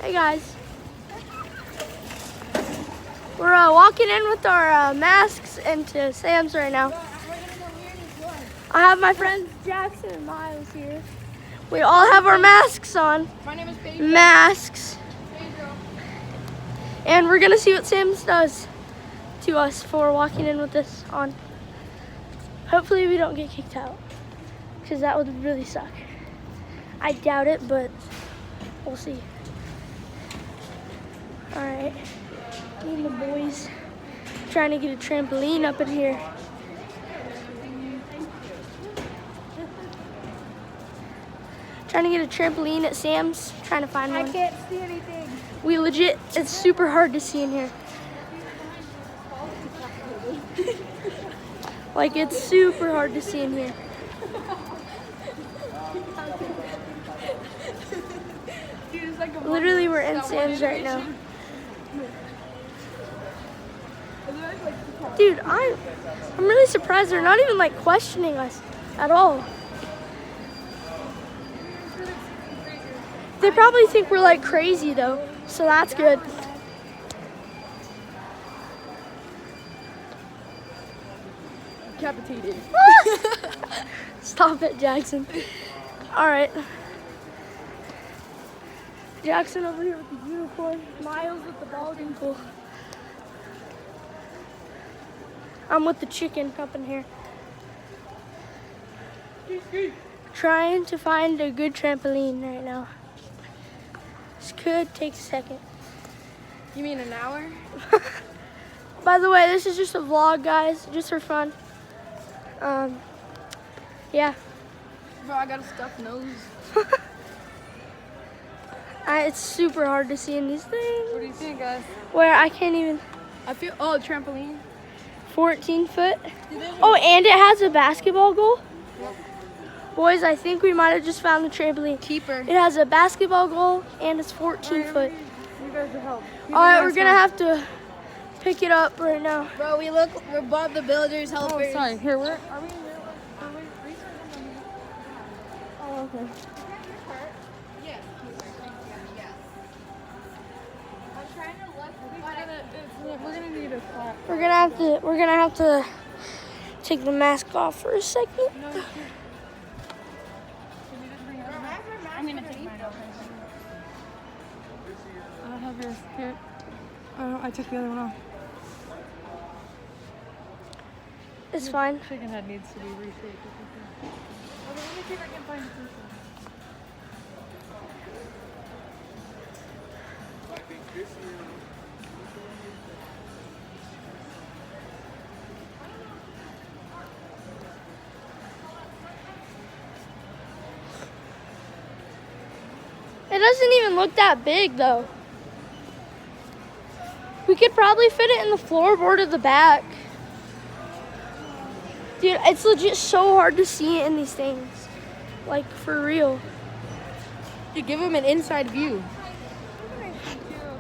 Hey guys. We're walking in with our masks into Sam's right now. I have my friends Jackson and Miles here. We all have our masks on. My name is Pedro. Masks. Pedro. And we're gonna see what Sam's does to us for walking in with this on. Hopefully we don't get kicked out, because that would really suck. I doubt it, but we'll see. All right, me and the boys trying to get a trampoline up in here. Trying to get a trampoline at Sam's, trying to find one. I can't see anything. We legit, it's super hard to see in here. Like, it's super hard to see in here. Dude, it's like a Literally, we're in Sam's right now. Dude, I'm really surprised they're not even like questioning us at all. They probably think we're like crazy though, so that's good. Decapitated. Stop it, Jackson. All right. Jackson over here with the unicorn. Miles with the bald eagle. I'm with the chicken up in here. Trying to find a good trampoline right now. This could take a second. You mean an hour? By the way, this is just a vlog, guys, just for fun. Yeah. Bro, I got a stuffed nose. It's super hard to see in these things. What do you think, guys? Where I can't even. I feel, oh, trampoline. 14 foot. Oh, and it has a basketball goal. Boys, I think we might have just found the trampoline. Keeper. It has a basketball goal and it's 14 foot. You guys will help. All right, we're gonna have to pick it up right now. Bro, we're Bob the Builder's helpers. Oh, sorry. Here, where are we? Oh, okay. Yes. I'm trying to look. We're gonna need a clap. We're gonna have to take the mask off for a second. I'm gonna take I don't have yours. Here. Oh, I took the other one off. It's fine. Chicken head needs to be reshaped. Okay, let me see if I can find the It doesn't even look that big though. We could probably fit it in the floorboard of the back. Dude, it's legit so hard to see it in these things. Like, for real. You give him an inside view.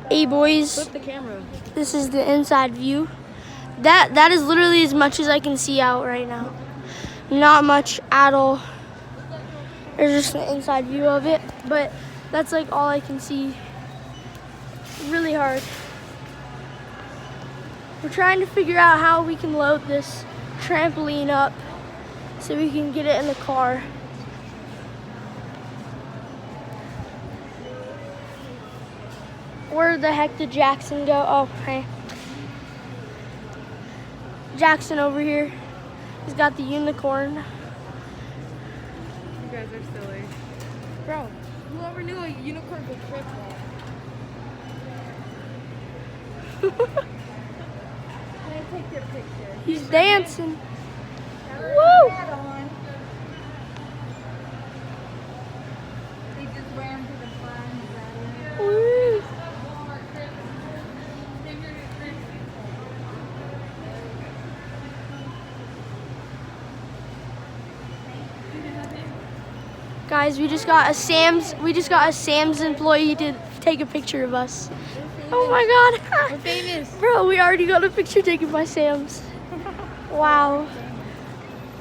Hey boys, Flip the camera. this is the inside view. That is literally as much as I can see out right now. Not much at all. There's just an inside view of it, but that's like all I can see. Really hard. We're trying to figure out how we can load this trampoline up so we can get it in the car. Where the heck did Jackson go? Oh, hey. Jackson over here. He's got the unicorn. You guys are silly. Bro, whoever knew a unicorn could trip that? Take your picture. He's dancing. Woo! They just wear them to the front. Woo! Guys, we just got a Sam's employee to take a picture of us. Oh my god. We're famous. Bro, we already got a picture taken by Sam's. Wow.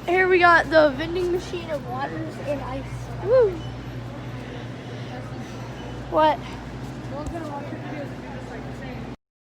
Here we got the vending machine of waters and ice. Woo. What? Don't gonna watch